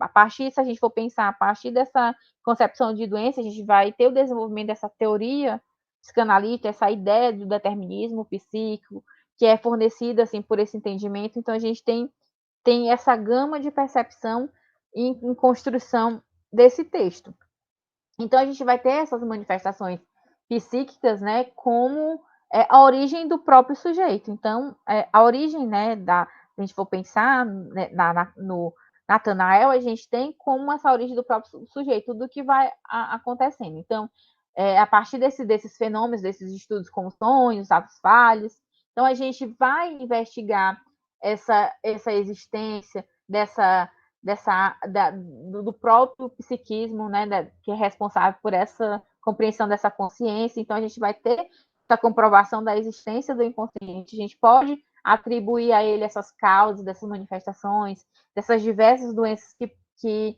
a partir, se a gente for pensar, a partir dessa concepção de doença, a gente vai ter o desenvolvimento dessa teoria psicanalítica, essa ideia do determinismo psíquico, que é fornecida assim, por esse entendimento. Então, a gente tem essa gama de percepção em construção desse texto. Então, a gente vai ter essas manifestações psíquicas, né, como a origem do próprio sujeito. Então, a origem, né, se a gente for pensar né, no Natanael, a gente tem como essa origem do próprio sujeito, tudo que vai acontecendo. Então, a partir desses fenômenos, desses estudos como sonhos, atos falhos, então a gente vai investigar essa existência do próprio psiquismo, né, que é responsável por essa compreensão dessa consciência. Então, a gente vai ter essa comprovação da existência do inconsciente. A gente pode atribuir a ele essas causas, dessas manifestações, dessas diversas doenças que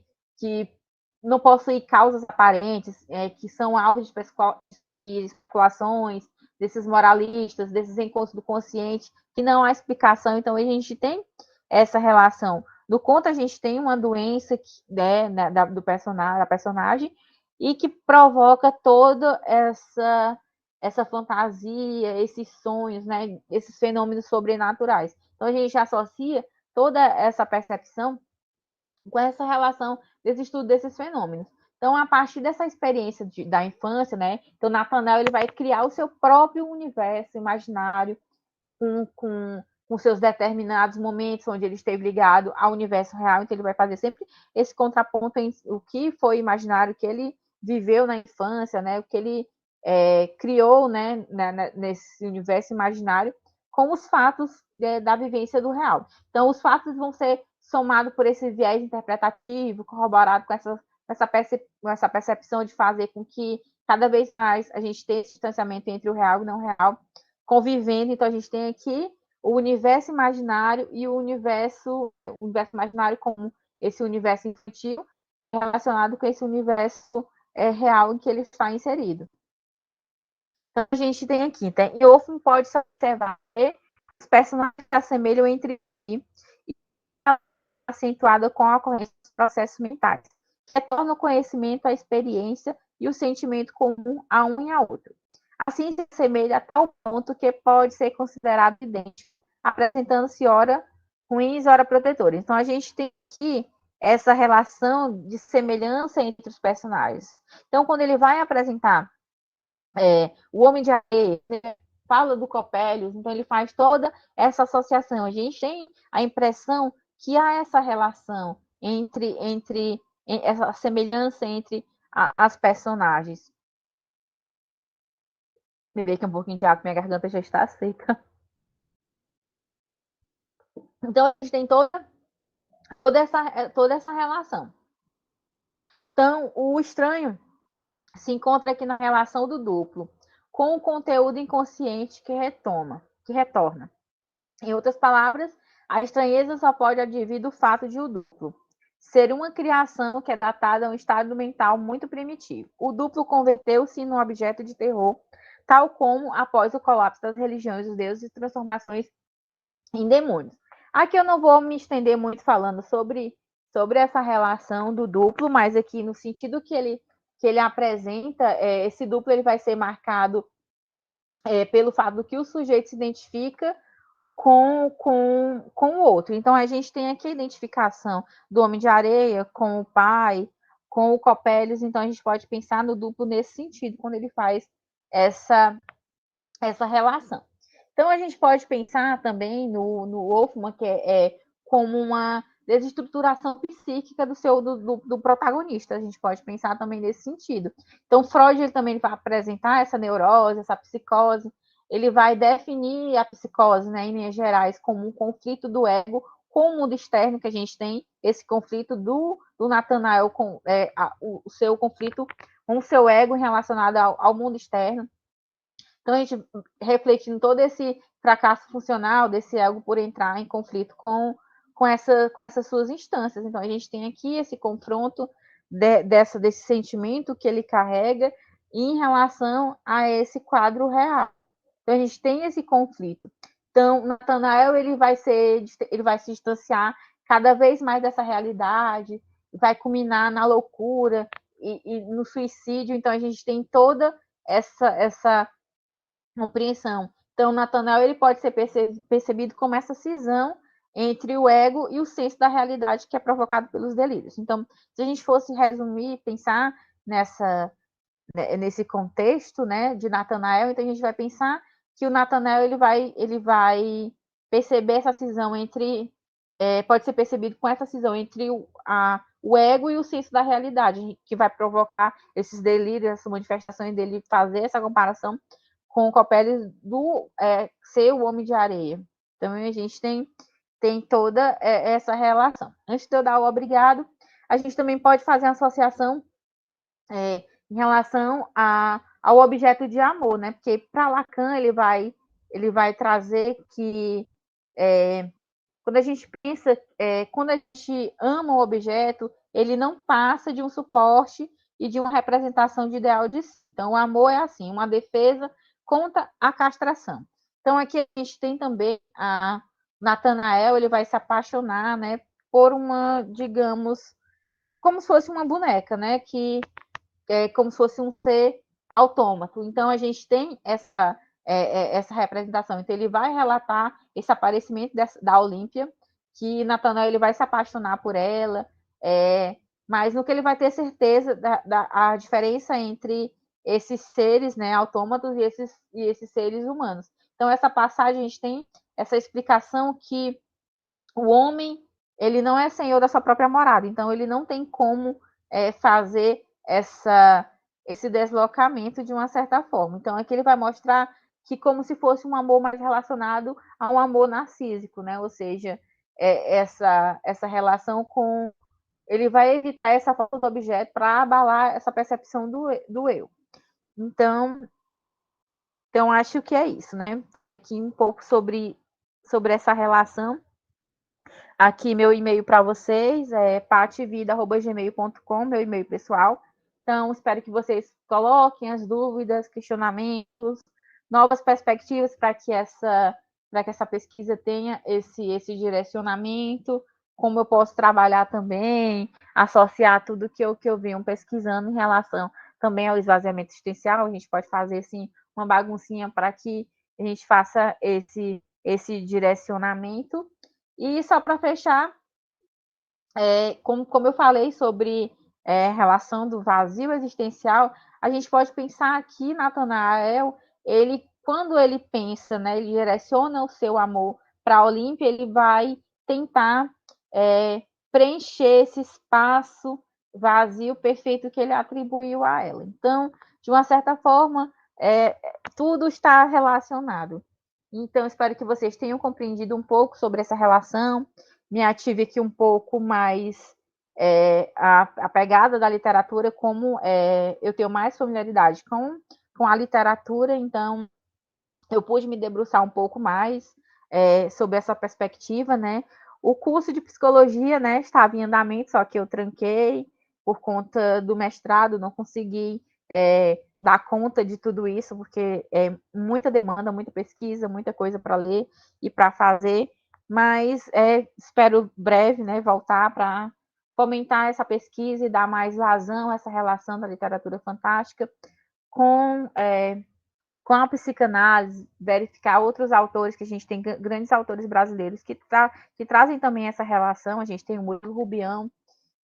não possuem causas aparentes, que são alvos de especulações, desses moralistas, desses encontros do consciente, que não há explicação. Então, a gente tem essa relação. No conto, a gente tem uma doença da personagem e que provoca toda essa fantasia, esses sonhos, né, esses fenômenos sobrenaturais. Então, a gente associa toda essa percepção com essa relação desse estudo desses fenômenos. Então, a partir dessa experiência da infância, né, então Nathanael ele vai criar o seu próprio universo imaginário com seus determinados momentos onde ele esteve ligado ao universo real, então ele vai fazer sempre esse contraponto em o que foi imaginário, o que ele viveu na infância, né, o que ele criou, né, nesse universo imaginário, com os fatos da vivência do real. Então, os fatos vão ser somados por esse viés interpretativo, corroborado com essa percepção de fazer com que cada vez mais a gente tenha esse distanciamento entre o real e o não real, convivendo. Então, a gente tem aqui o universo imaginário e o universo imaginário como esse universo infantil relacionado com esse universo real em que ele está inserido. Então, a gente tem aqui, e Wolfram pode se observar que os personagens se assemelham entre si e acentuada com a ocorrência dos processos mentais, que retorna o conhecimento, a experiência e o sentimento comum a um e a outro. Assim se assemelha a tal ponto que pode ser considerado idêntico, apresentando-se ora ruins, ora protetores. Então, a gente tem aqui essa relação de semelhança entre os personagens. Então, quando ele vai apresentar o Homem de Areia, fala do Copélios, então ele faz toda essa associação. A gente tem a impressão que há essa relação entre essa semelhança entre as personagens. Beber aqui um pouquinho de água, minha garganta já está seca. Então, a gente tem toda essa relação. Então, o estranho se encontra aqui na relação do duplo, com o conteúdo inconsciente que retorna. Em outras palavras, a estranheza só pode advir do fato de o duplo ser uma criação que é datada a um estado mental muito primitivo. O duplo converteu-se num objeto de terror tal como após o colapso das religiões dos deuses e transformações em demônios. Aqui eu não vou me estender muito falando sobre essa relação do duplo, mas aqui no sentido que ele apresenta, esse duplo ele vai ser marcado pelo fato que o sujeito se identifica com o outro. Então, a gente tem aqui a identificação do Homem de Areia com o pai, com o Coppelius. Então, a gente pode pensar no duplo nesse sentido, quando ele faz essa relação. Então, a gente pode pensar também no Wolfman, que é como uma desestruturação psíquica do protagonista. A gente pode pensar também nesse sentido. Então, Freud ele também vai apresentar essa neurose, essa psicose. Ele vai definir a psicose, né, em linhas gerais, como um conflito do ego com o mundo externo, que a gente tem esse conflito do Nathanael com o seu conflito com o seu ego relacionado ao mundo externo. Então, a gente refletindo todo esse fracasso funcional desse ego por entrar em conflito com essas suas instâncias. Então, a gente tem aqui esse confronto desse sentimento que ele carrega em relação a esse quadro real. Então, a gente tem esse conflito. Então, Nathanael ele vai se distanciar cada vez mais dessa realidade, vai culminar na loucura e no suicídio. Então, a gente tem toda essa compreensão. Então, Nathanael ele pode ser percebido como essa cisão entre o ego e o senso da realidade que é provocado pelos delírios. Então, se a gente fosse resumir, pensar nesse contexto, né, de Nathanael, então a gente vai pensar que o Nathanael ele vai perceber essa cisão entre pode ser percebido com essa cisão entre o ego e o senso da realidade, que vai provocar esses delírios, essas manifestações dele fazer essa comparação com o Coppelius do ser o Homem de Areia. Então, a gente tem toda essa relação. Antes de eu dar o obrigado, a gente também pode fazer uma associação em relação ao objeto de amor, né? Porque para Lacan ele vai trazer que quando a gente pensa, quando a gente ama o objeto, ele não passa de um suporte e de uma representação de ideal de si. Então, o amor é assim, uma defesa contra a castração. Então, aqui a gente tem também a Nathanael, ele vai se apaixonar, né, por uma, digamos, como se fosse uma boneca, né, que é como se fosse um ser autômato. Então, a gente tem essa representação. Então, ele vai relatar esse aparecimento da Olímpia, que Natanael ele vai se apaixonar por ela, mas no que ele vai ter certeza a diferença entre esses seres, né, autômatos e esses seres humanos. Então, essa passagem, a gente tem essa explicação que o homem ele não é senhor da sua própria morada, então ele não tem como fazer esse deslocamento de uma certa forma. Então, aqui ele vai mostrar que como se fosse um amor mais relacionado a um amor narcísico, né? Ou seja, essa relação com... Ele vai evitar essa falta do objeto para abalar essa percepção do eu. Então, acho que é isso, né? Aqui um pouco sobre essa relação. Aqui meu e-mail para vocês é pativida@gmail.com, meu e-mail pessoal. Então, espero que vocês coloquem as dúvidas, questionamentos, novas perspectivas para que essa pesquisa tenha esse direcionamento, como eu posso trabalhar também, associar tudo que eu venho pesquisando em relação também ao esvaziamento existencial. A gente pode fazer assim uma baguncinha para que a gente faça esse direcionamento. E só para fechar, como eu falei sobre relação do vazio existencial, a gente pode pensar aqui, Natanael, quando ele pensa, né, ele direciona o seu amor para a Olímpia, ele vai tentar preencher esse espaço vazio perfeito que ele atribuiu a ela. Então, de uma certa forma, tudo está relacionado. Então, espero que vocês tenham compreendido um pouco sobre essa relação, me ative aqui um pouco mais a pegada da literatura, como eu tenho mais familiaridade com a literatura, então eu pude me debruçar um pouco mais sobre essa perspectiva, né? O curso de psicologia, né, estava em andamento, só que eu tranquei por conta do mestrado, não consegui dar conta de tudo isso, porque é muita demanda, muita pesquisa, muita coisa para ler e para fazer, mas espero breve, né, voltar para fomentar essa pesquisa e dar mais vazão a essa relação da literatura fantástica com, com a psicanálise, verificar outros autores, que a gente tem grandes autores brasileiros que trazem também essa relação. A gente tem o Murilo Rubião,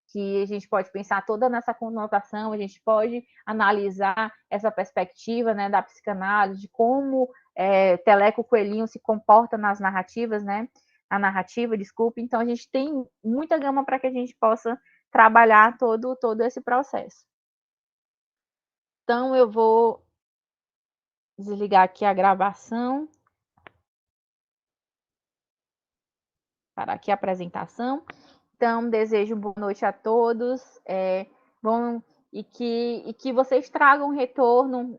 que a gente pode pensar toda nessa conotação, a gente pode analisar essa perspectiva, né, da psicanálise, de como Teleco Coelhinho se comporta nas narrativas, né, na narrativa, desculpe. Então, a gente tem muita gama para que a gente possa trabalhar todo esse processo. Então, eu vou desligar aqui a gravação, parar aqui a apresentação. Então, desejo boa noite a todos. Bom, e que vocês tragam retorno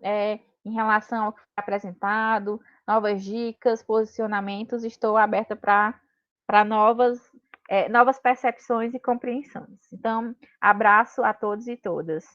em relação ao que foi apresentado, novas dicas, posicionamentos. Estou aberta para novas percepções e compreensões. Então, abraço a todos e todas.